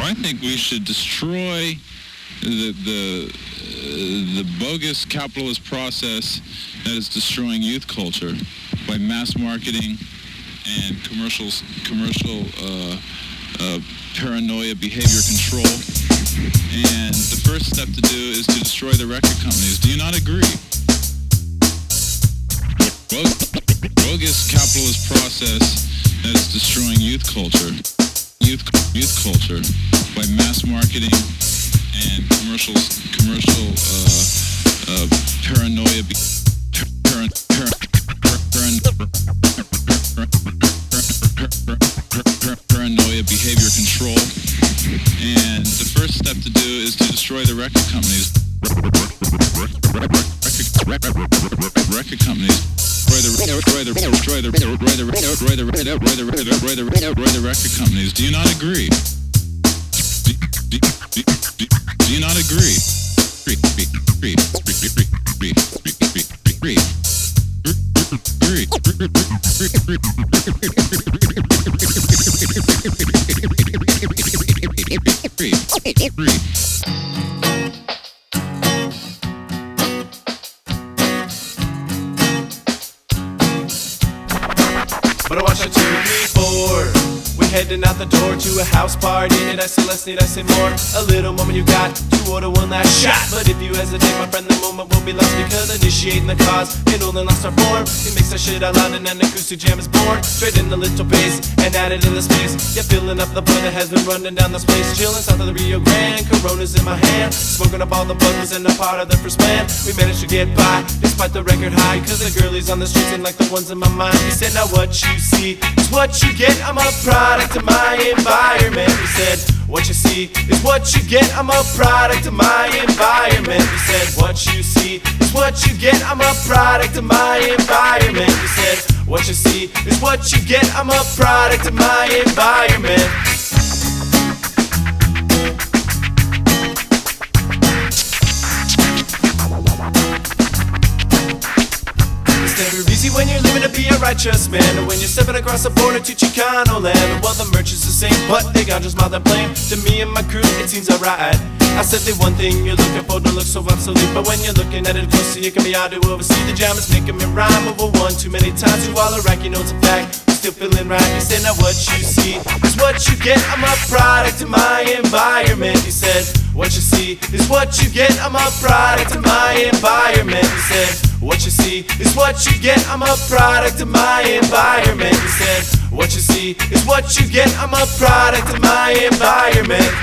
I think we should destroy the bogus capitalist process that is destroying youth culture by mass marketing and commercial paranoia, behavior control. And the first step to do is to destroy the record companies. Do you not agree? Bogus capitalist process that is destroying youth culture by mass marketing and commercial paranoia, behavior control. And the first step to do is to destroy the record companies. Record companies. Destroy the record companies. Do you not agree? Do you not agree? But I watch a 2, 3, 4. We're heading out the door to a house party. Need I say less, need I say more? A little moment you got to order one last shot. But if you hesitate, my friend, the moment will be lost. Because initiating the cause, it only lost our form. It makes that shit out loud and an acoustic jam is born. Straight in a little bass and added in the space. Yeah, filling up the blood that has been running down the space. Chilling south of the Rio Grande, Coronas in my hand. Smoking up all the buttons and a part of the first band. We managed to get by, despite the record high. Cause the girlies on the streets ain't like the ones in my mind. He said, now what you see is what you get. I'm a product of my environment. He said, what you see is what you get. I'm a product of my environment. He said, what you see is what you get. I'm a product of my environment. He said, what you see is what you get. I'm a product of my environment. Never easy when you're living to be a righteous man, or when you're stepping across the border to Chicano land. Well, the merch is the same, but they got just smile that blame. To me and my crew, it seems alright. I said the one thing you're looking for don't look so obsolete, but when you're looking at it closely, it can be hard to oversee. The jam is making me rhyme over one too many times. To all Iraqi notes, in fact, I'm still feeling right. He said, now what you see is what you get. I'm a product of my environment. He said, what you see is what you get. I'm a product of my environment. He said, what you see is what you get. I'm a product of my environment. He said, what you see is what you get. I'm a product of my environment.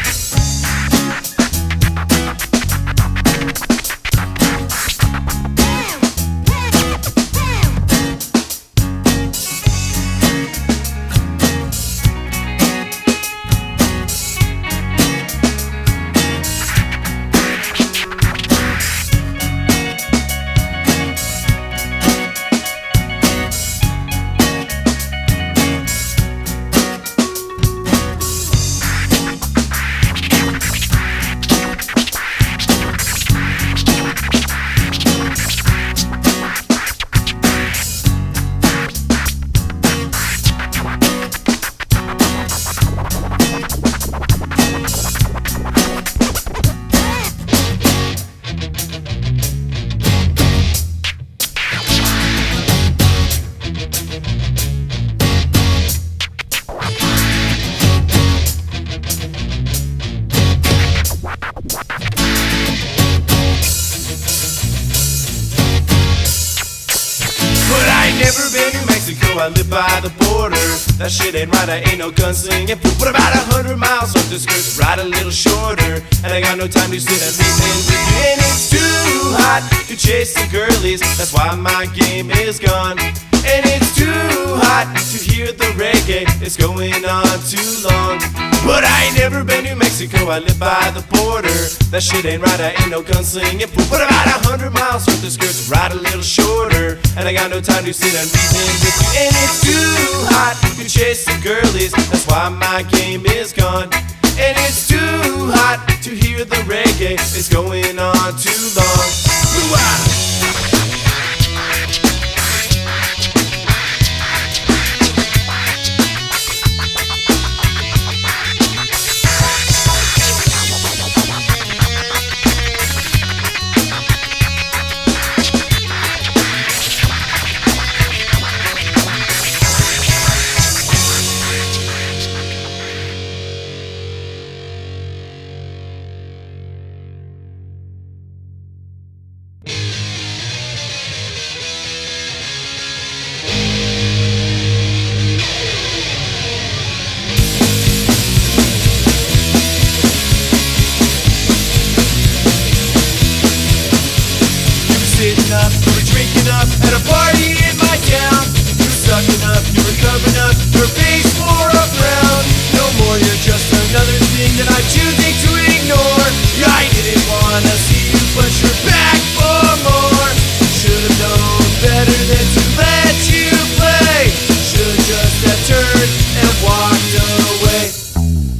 Never been to Mexico, I live by the border. That shit ain't right, I ain't no gunslinging fool. But about 100 miles from the skirts, ride a little shorter. And I got no time to sit and reason with you. And it's too hot to chase the girlies, that's why my game is gone. And it's too hot to hear the reggae, it's going on too long. But I ain't never been to Mexico, I live by the border. That shit ain't right, I ain't no gunslinging fool. But about 100 miles from the skirts, ride a little shorter. And I got no time to sit and reason with you. And it's too hot to chase the girlies, that's why my game is gone. And it's too hot to hear the reggae, it's going on too long. Ooh-ah! at a party in my town. You were sucking up, you were covering up your face for a crown. No more, you're just another thing that I'm choosing to ignore. I didn't wanna see you, but you're back for more. Should've known better than to let you play. Should've just have turned and walked away.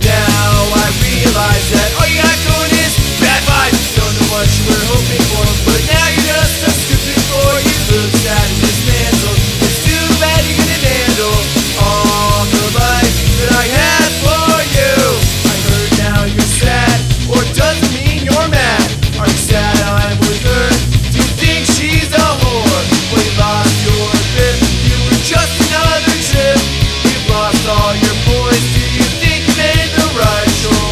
Now I realize that all you got going is bad vibes. Don't know what you were hoping for, but now you're just a stupid boy. You look sad and dismantled. It's too bad you couldn't handle all the life that I had for you. I heard now you're sad, or doesn't mean you're mad. Are you sad I'm with her? Do you think she's a whore? Well, you lost your grip, you were just another trip. You've lost all your boys, do you think you made the right choice?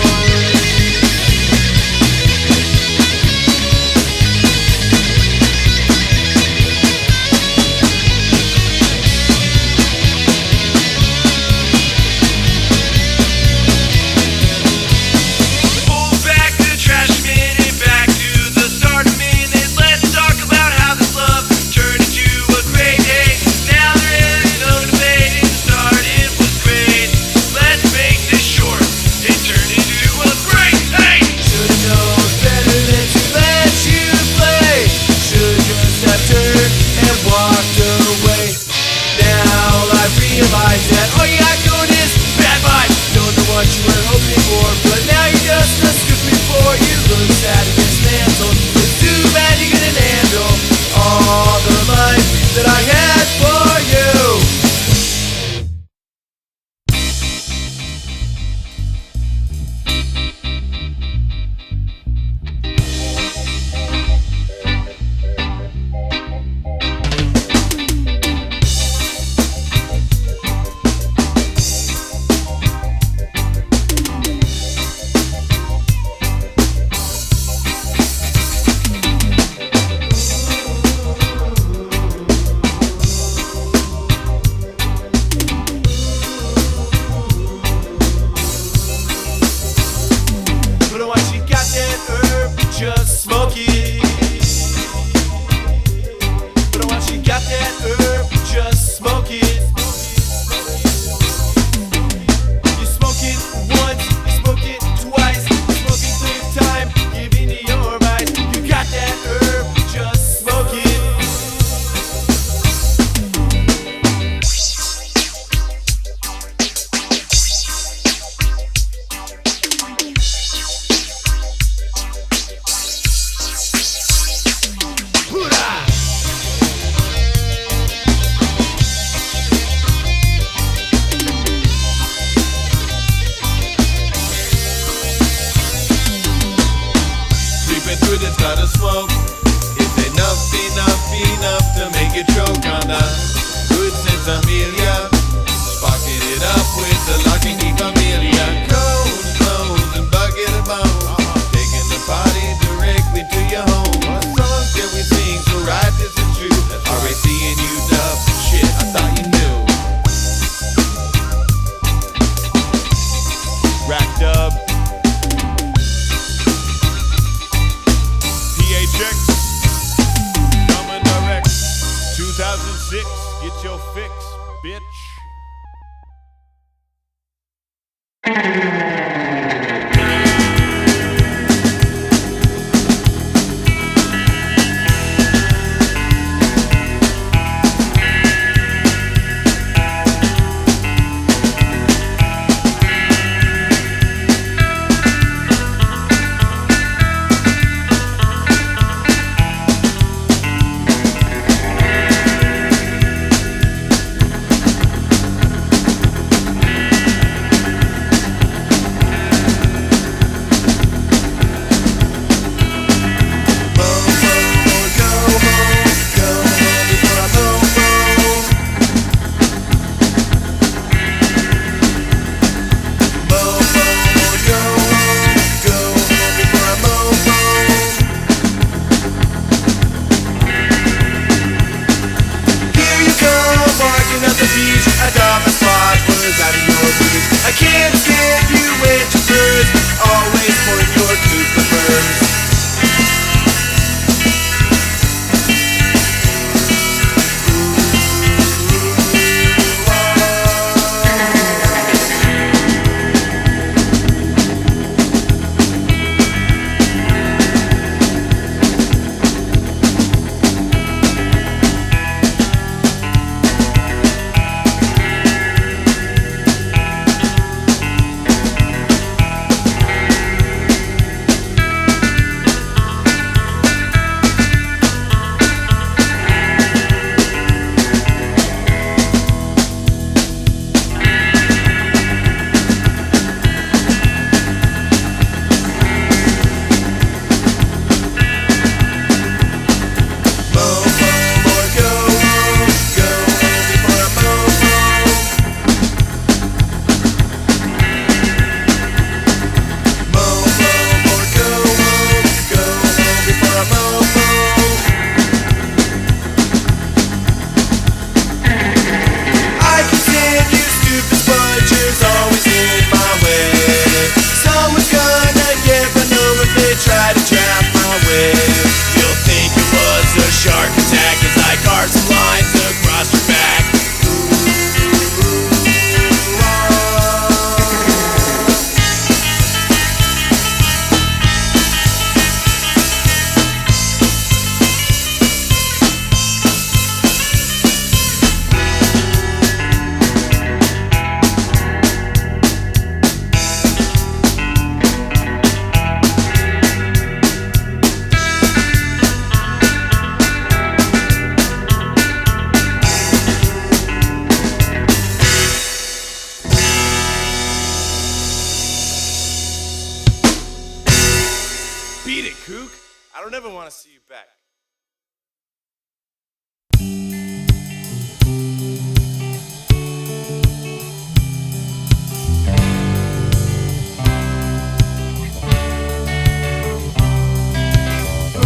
Pull back the trash a minute, back to the start a minute. Let's talk about how this love turned into a great day. Now there is no debating, the start it was great. Let's make this short, it turned into a great day. Should've known better than to let you play. Should've just have turned and walked away. Now I realize that all you got going is bad vibes. Don't know what you were hoping for, but now you're just a stupid boy. You look sad and dismantled. It's too bad you couldn't handle all the life that I had for you. But why she got that herb, just smoke it. But why she got that herb, just smoke it. You smoke it once, you smoke it twice, you smoke it third time, give into your vice. You got that herb, just smoke it. Hoorah! Creeping through this cloud of smoke. Is enough to make you choke on the good sense Amelia? Sparking it up with the lock and key familia. Close and bucket of bones. Taking the party directly to your home. What songs can we sing so right this is true? RAC and you dub. Shit, I thought you knew. RAC dub. PHX. Coming direct. 2006. Get your fix, bitch. Beat it, kook. I don't ever want to see you back.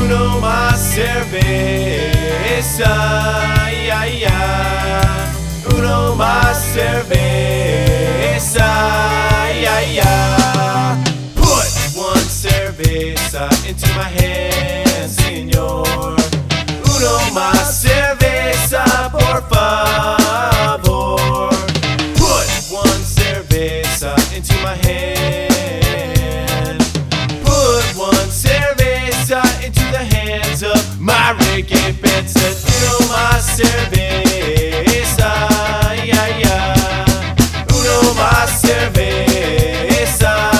Uno más cerveza, ya, ya. Uno más cerveza, ya, ya. Put one cerveza into my hand, señor. Uno más cerveza, por favor. Put one cerveza into my hand. Put one cerveza into the hands of my reggae band. Said, uno más cerveza, ya, ya. Uno más cerveza,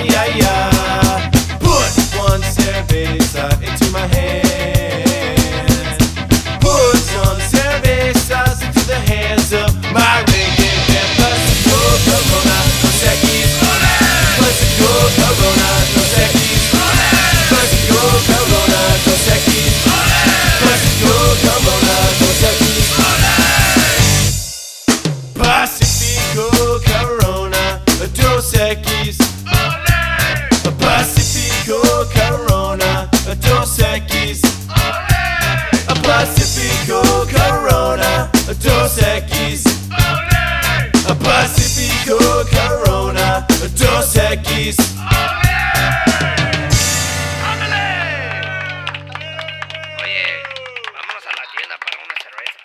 ya, ya. Put one cerveza into my hand. Put some cervezas into the hands of my reggae band. Plastico Corona, Dos Equis. Plastico Corona, Dos Equis. Plastico Corona, Dos Equis. Plastico Corona, Dos Equis. Pacifico Corona, Dos Equis. Pacifico Corona, Dos Equis. Pacifico Corona, Dos Equis. Pacifico Corona, Dos Equis. Oye, vámonos a la tienda para una cerveza.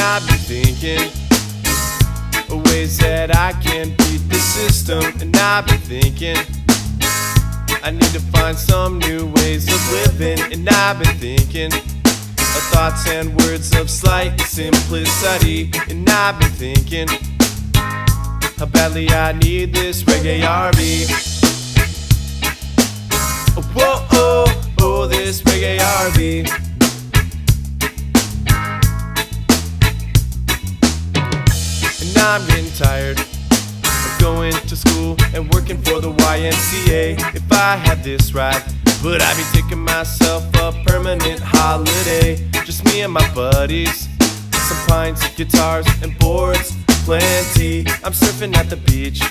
I've been thinking ways that I can beat the system. And I've been thinking I need to find some new ways of living. And I've been thinking of thoughts and words of slight simplicity. And I've been thinking how badly I need this reggae R&B. Oh, whoa, oh, oh, this reggae R&B. And I'm getting tired of going to school and working for the YMCA. If I had this right, would I be taking myself a permanent holiday? Just me and my buddies, some pints, guitars, and boards, plenty. I'm surfing at the beach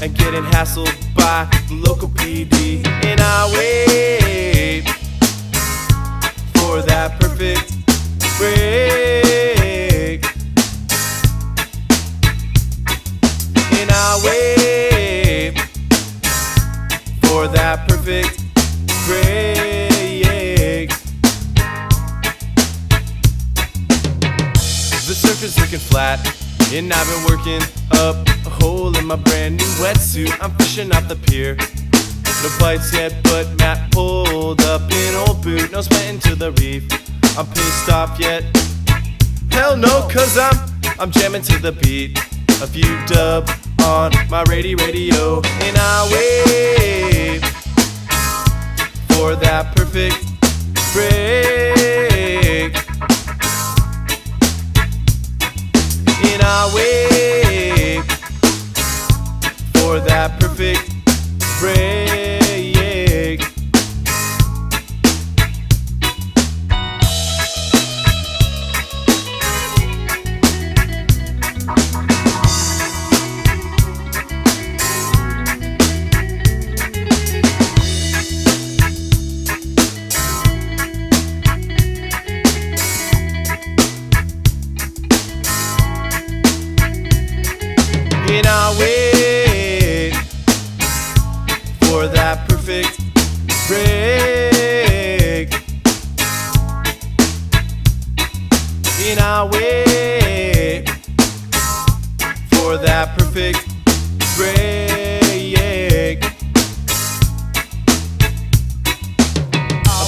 and getting hassled by the local PD. And I wait for that perfect break. And I wait for that perfect break. The surf is looking flat, and I've been working up a hole in my brand new wetsuit. I'm fishing off the pier, no bites yet, but Matt pulled up in old boot. No sweating to the reef, I'm pissed off yet. Hell no, cause I'm jamming to the beat of U-Dub on my radio. And I wait for that perfect break. And I wait for that perfect break. And I wait for that perfect break. And I wait for that perfect break.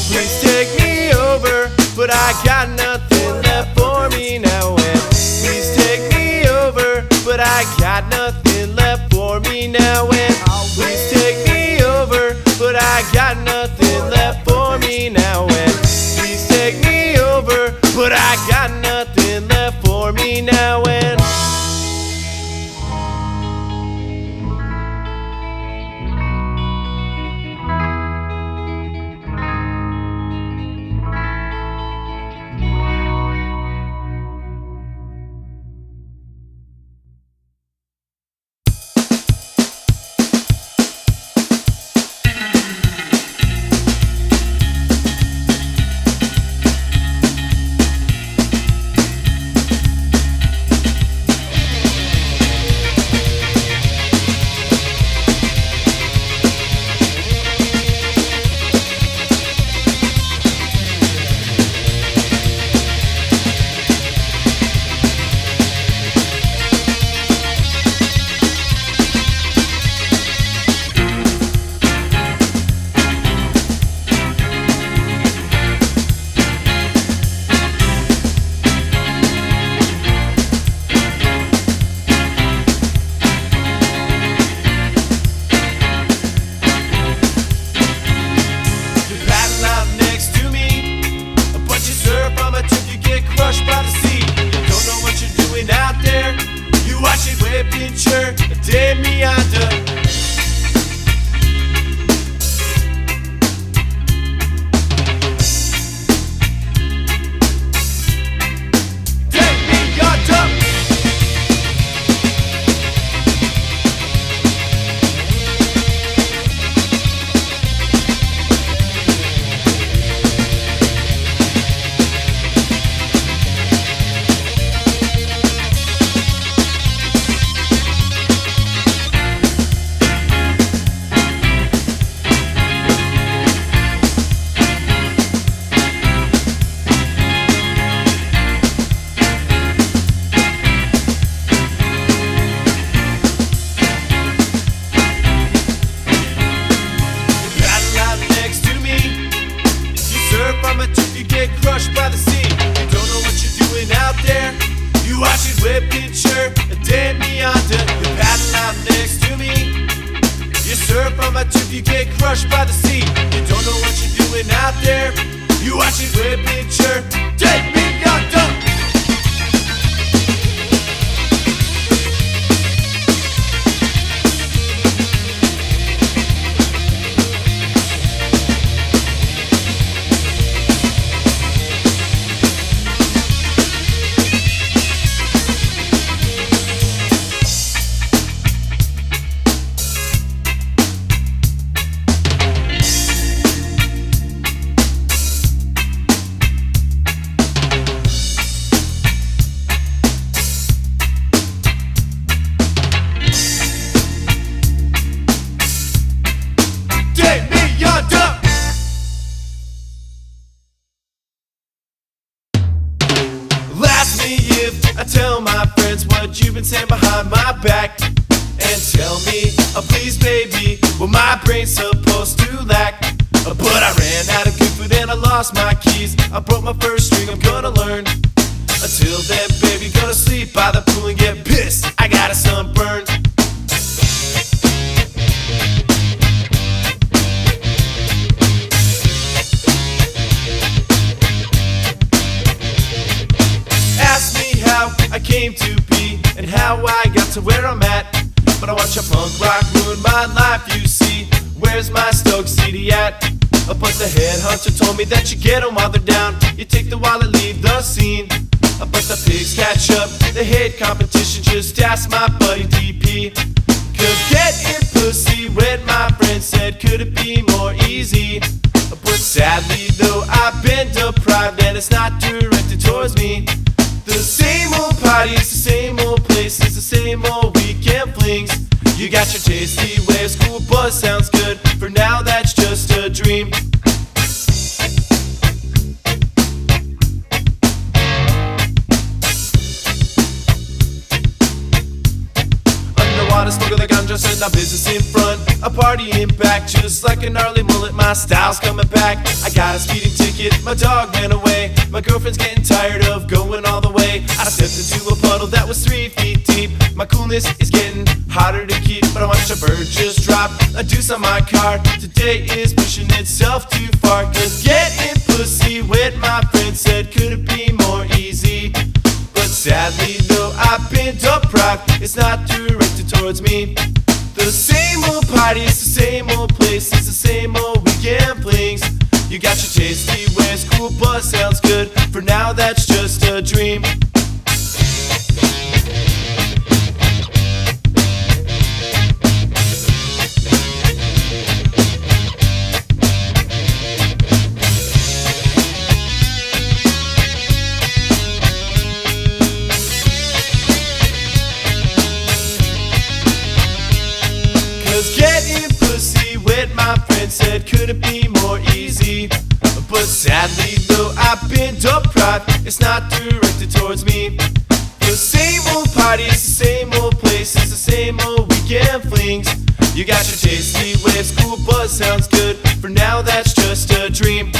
Please take me over, but I got nothing left for me now. And please take me over, but I got nothing left for me now. And please take me over, but I got nothing left for me now. And please take me over, but I got nothing left for me now. And whipping shirt, a damn me under. You paddle out next to me. You surf on my tube, you get crushed by the sea. You don't know what you're doing out there. You watch it whipping shirt, take me under. I tell my friends what you've been saying behind my back. And tell me, please baby, what my brain's supposed to lack. But I ran out of good food and I lost my keys. I broke my first string, I'm gonna learn. Until then baby, gonna sleep by the pool and get pissed, I got a sunburn. I came to be and how I got to where I'm at. But I watch a punk rock ruin my life, you see. Where's my Stoke CD at? But the headhunter told me that you get them while they're down. You take the wallet, leave the scene. But the pigs catch up, they hate competition. Just ask my buddy DP. Cause getting pussy wet, my friend said, could it be more easy? But sadly though, I've been deprived and it's not directed towards me. The same old parties, the same old places, the same old weekend flings. You got your tasty way of school buzz, sounds good. For now that's just a dream. Underwater, smoking the ganja, setting our business in front. A party in back, just like a gnarly mullet. My style's coming back. I got a speeding ticket, my dog ran away. My girlfriend's getting tired of going all the way. I stepped into a puddle that was 3 feet deep. My coolness is getting harder to keep. But I watched a bird just drop a deuce on my car. Today is pushing itself too far. Cause getting pussy wet, my friend said, could it be more easy? But sadly though, I've been deprived. It's not directed towards me. The same old parties, the same old places, the same old weekend flings. You got your tasty way, school bus sounds good. For now that's just a dream. Cause getting pussy wet, my friend said, could it be more easy? But sadly though, I've been deprived. It's not directed towards me. The same old parties, the same old places, the same old weekend flings. You got your tasty way of school buzz, sounds good. For now that's just a dream.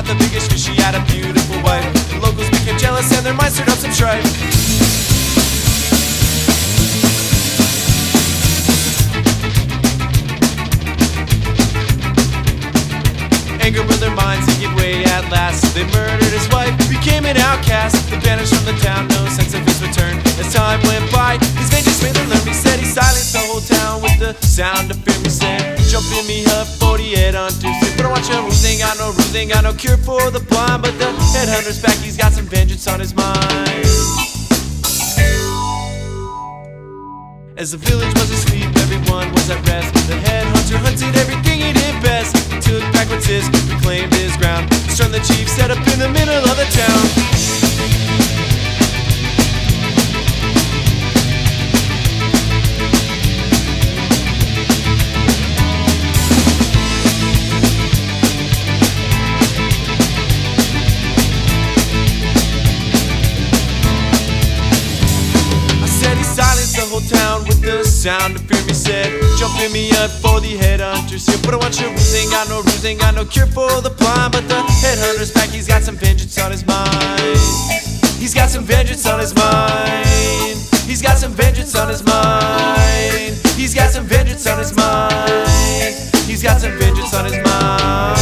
not the biggest fish, he had a beautiful wife. The locals became jealous and their minds stirred up some strife. Anger ruled their minds, he gave way at last. So they murdered his wife, became an outcast. They banished from the town, no sense of his return. As time went by, his vengeance made them learn. He said he silenced the whole town with the sound of fear. He said, jump in me up, 48 on Tuesday. But I watch your rules, ain't got no rules, ain't got no cure for the blind. But the headhunter's back, he's got some vengeance on his mind. As the village was asleep, everyone was at rest. The headhunter hunted everything he did best. He took back what's his, reclaimed his ground. Strung the chief, set up in the middle of the town. The whole town with the sound of fear. He said, jump in me up for the headhunters here. But I want your rules, ain't got no rules, ain't got no cure for the blind. But the headhunter's back, he's got some vengeance on his mind. He's got some vengeance on his mind. He's got some vengeance on his mind. He's got some vengeance on his mind. He's got some vengeance on his mind.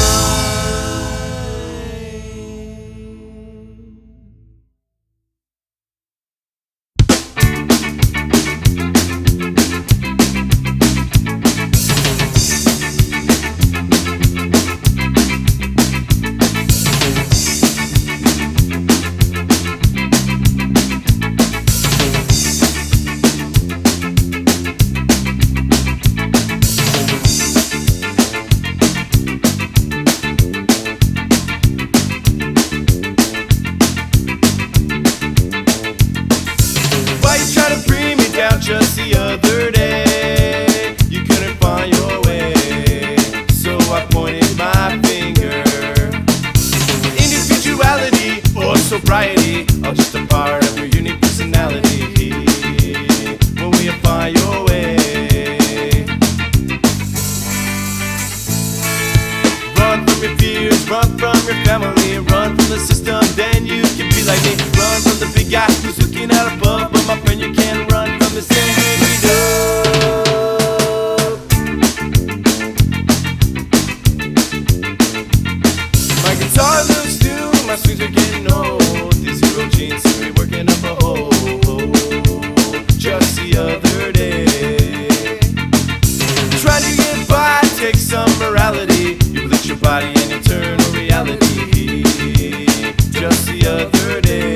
Just the other day, you couldn't find your way, so I pointed my finger. Individuality or sobriety are just a part of your unique personality. When will you find your way? Run from your fears, run from your family, run from the system, then you can be like me. Run from the big guy who's looking out above, but my friend, you can't run from the same we do. My guitar looks new, my strings are getting old. These hero jeans seem to be working up a hole. Just the other day, try to get by, take some morality. You lift your body in eternal reality. Just the other day,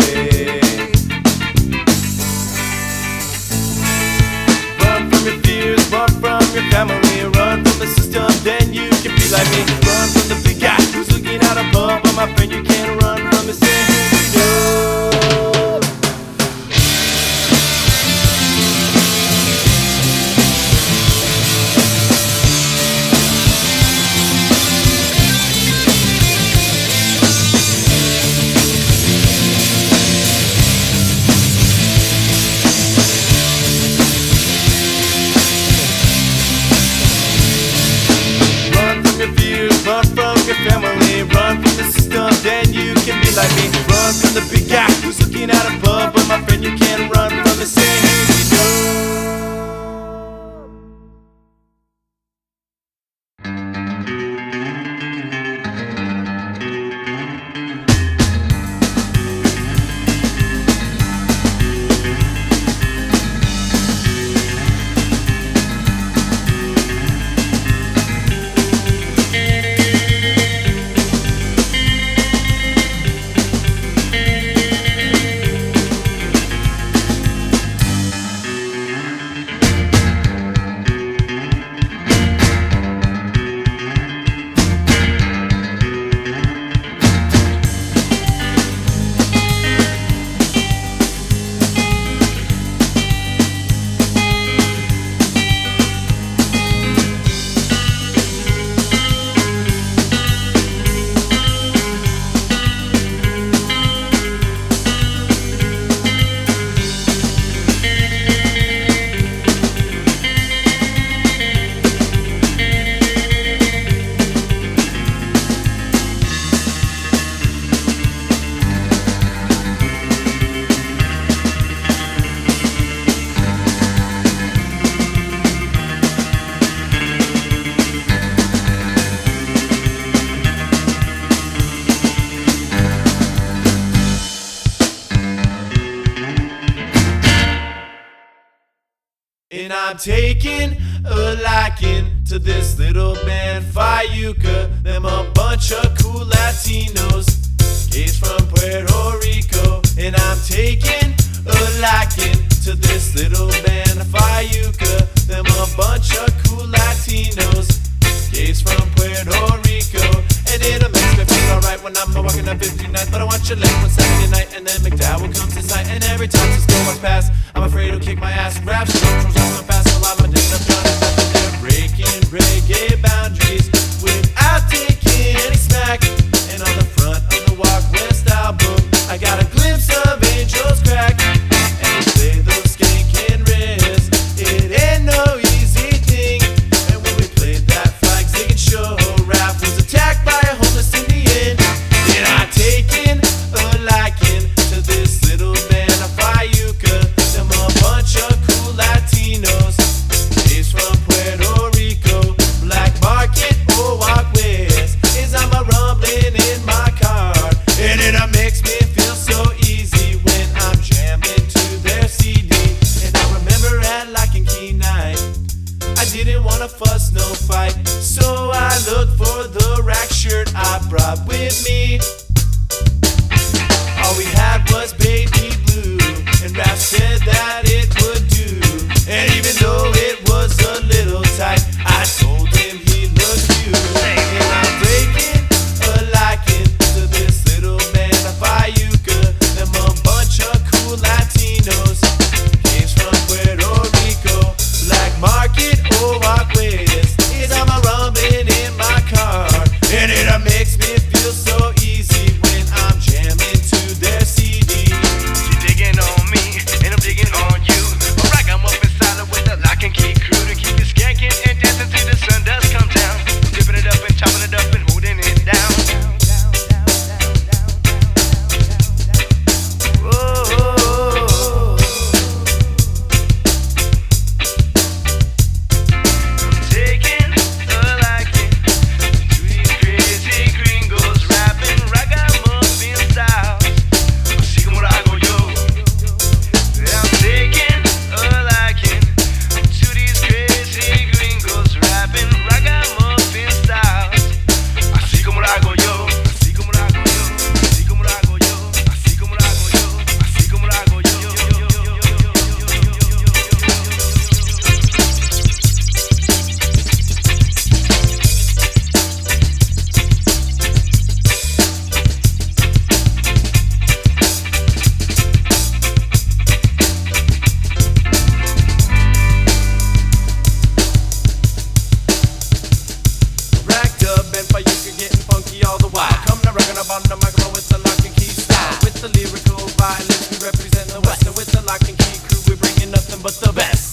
And I'm taking a liking to this little band, Fayuca. Them a bunch of cool Latinos, gays from Puerto Rico. And I'm taking a liking to this little band, Fayuca. Them a bunch of cool Latinos, gays from Puerto Rico. And it makes me feel alright when I'm walking on 59th. But I want your leg one Saturday night, and then McDowell comes inside. And every time Cisco walks past, I'm afraid he'll kick my ass and rap shit. So fast, so I'm addicted. I'm trying to stop it. They're breaking reggae boundaries without taking any smack. And on the front of the Walk West album, I got a glimpse of Angel's Crack. And we play those skanking riffs. It ain't no easy thing. And when we played that flag singing show, Raph was attacked by a homeless Indian. And I'm taking a liking to this little band of Fayuca. Them a bunch of cool Latinos, gays from Puerto Rico. Black market or Walk West is I'm a rumbling in my car. And it makes me feel so easy when I'm jamming to their CD. And I remember at Lock and Key night, I didn't want to fuss, no fight. So I looked for the RAC shirt I brought with me. All we had was baby blue, and Raph said that it would do. And even though it was a little tight, I told him he looked cute. And I'm breaking a liking to this little band of Fayuca. Them a bunch of cool Latinos, gays from Puerto Rico. Black market or Walk West is I'm a rumbling in my car. And it makes me feel so easy when I'm jamming to their CD. You digging on me, and I'm digging on you. Alright, I'm up inside with the Lock and Key crew to keep it skanking and dancing till the sun does come down. Dipping it up and chopping it up and holding it down. Whoa. I'm taking a liking to these crazy gringos rapping ragamuffin styles. Así como lo hago yo. I'm taking a liking to these crazy gringos rapping ragamuffin styles. Así como lo hago yo. Así como lo hago yo. Así como lo hago yo. Así como lo hago yo. Así como lo hago yo. Racked up and Fayuca getting funky all the while. Come now rockin' up on the microphone with the Lock and Key style. With the lyrical violence, we represent the West. And with the Lock and Key crew, we're bringing nothing but the best.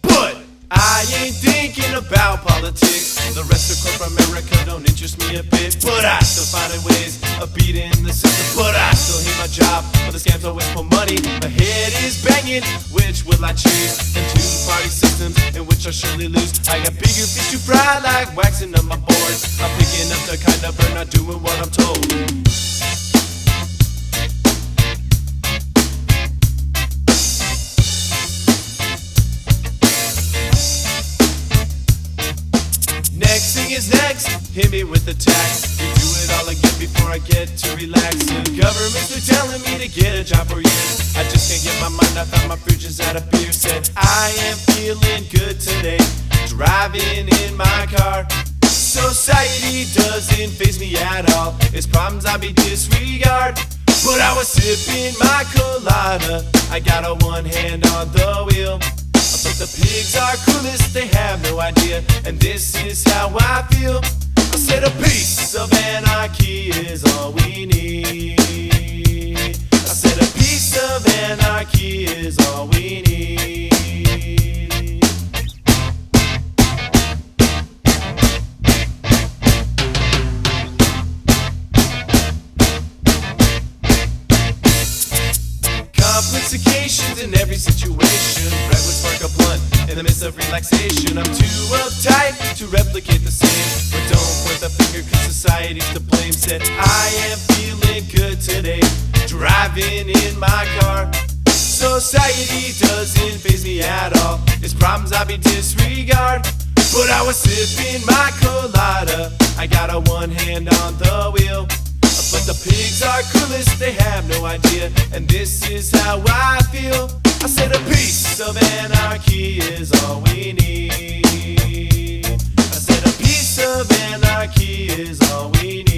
But I ain't thinking about politics. The rest of corporate America don't interest me a bit. But I still finding ways of beating the system. But I still hate my job, but the scams always pull money. My head is banging, which will I choose? And two-party systems in which I surely lose. I got bigger fish to fry, like waxing up my board. I'm picking up the kind of bird, not doing what I'm told. Next thing is next, hit me with the tax. You do it all again before I get to relax. The government's been telling me to get a job for years. I just can't get my mind off how my fridge is out of beer. Said I am feeling good today, driving in my car. Society doesn't faze me at all. It's problems I be disregard. But I was sipping my colada, I got a one hand on the wheel. But the pigs are clueless, they have no idea, and this is how I feel. I said a piece of anarchy is all we need. I said a piece of anarchy is all we need. Complications in every of relaxation. I'm too uptight to replicate the same. But don't point the finger, cause society's to blame. Said I am feeling good today, driving in my car. Society doesn't faze me at all, its problems I be disregard. But I was sipping my colada, I got a one hand on the wheel. But the pigs are clueless, they have no idea, and this is how I feel. I said a piece of anarchy is all we need. I said a piece of anarchy is all we need.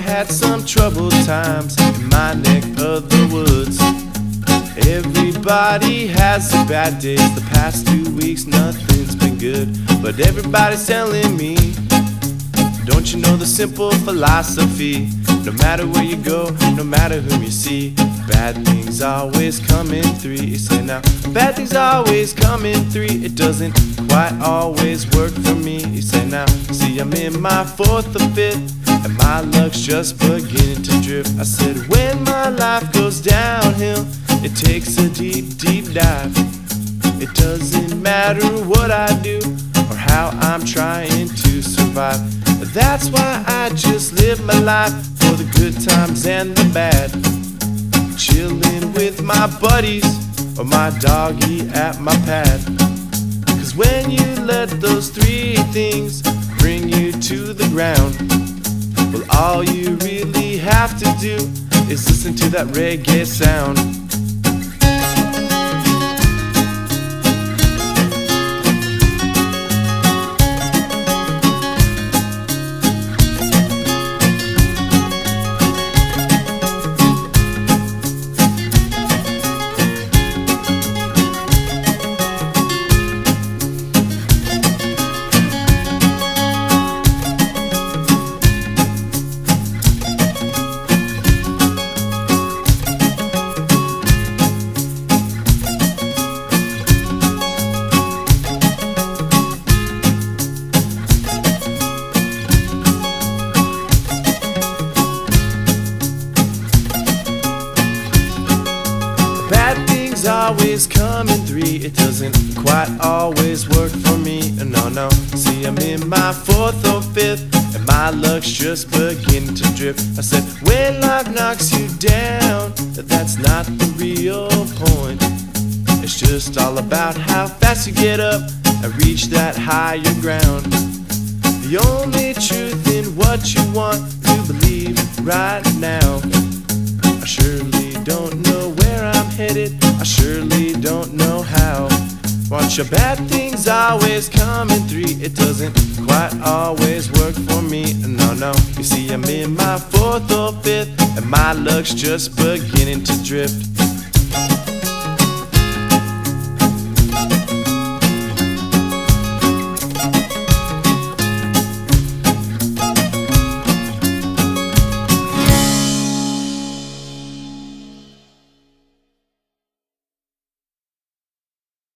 Had some troubled times in my neck of the woods. Everybody has their bad days. The past 2 weeks nothing's been good, but everybody's telling me, don't you know the simple philosophy? No matter where you go, no matter whom you see, bad things always come in three. You say now, bad things always come in three. It doesn't quite always work for me. You say now, see I'm in my fourth or fifth, and my luck's just beginning to drift. I said when my life goes downhill, it takes a deep, deep dive. It doesn't matter what I do or how I'm trying to survive. That's why I just live my life for the good times and the bad. Chilling with my buddies or my doggy at my pad. Cause when you let those three things bring you to the ground, well, all you really have to do is listen to that reggae sound. Bad things always come in three. It doesn't quite always work for me. No, no. See, I'm in my fourth or fifth, and my luck's just beginning to drift. I said, when life knocks you down, that's not the real point. It's just all about how fast you get up and reach that higher ground. The only truth in what you want to believe right now. I surely don't know where I'm headed, I surely don't know how. Watch your bad things always come in three. It doesn't quite always work for me. No, no. You see, I'm in my fourth or fifth, and my luck's just beginning to drift.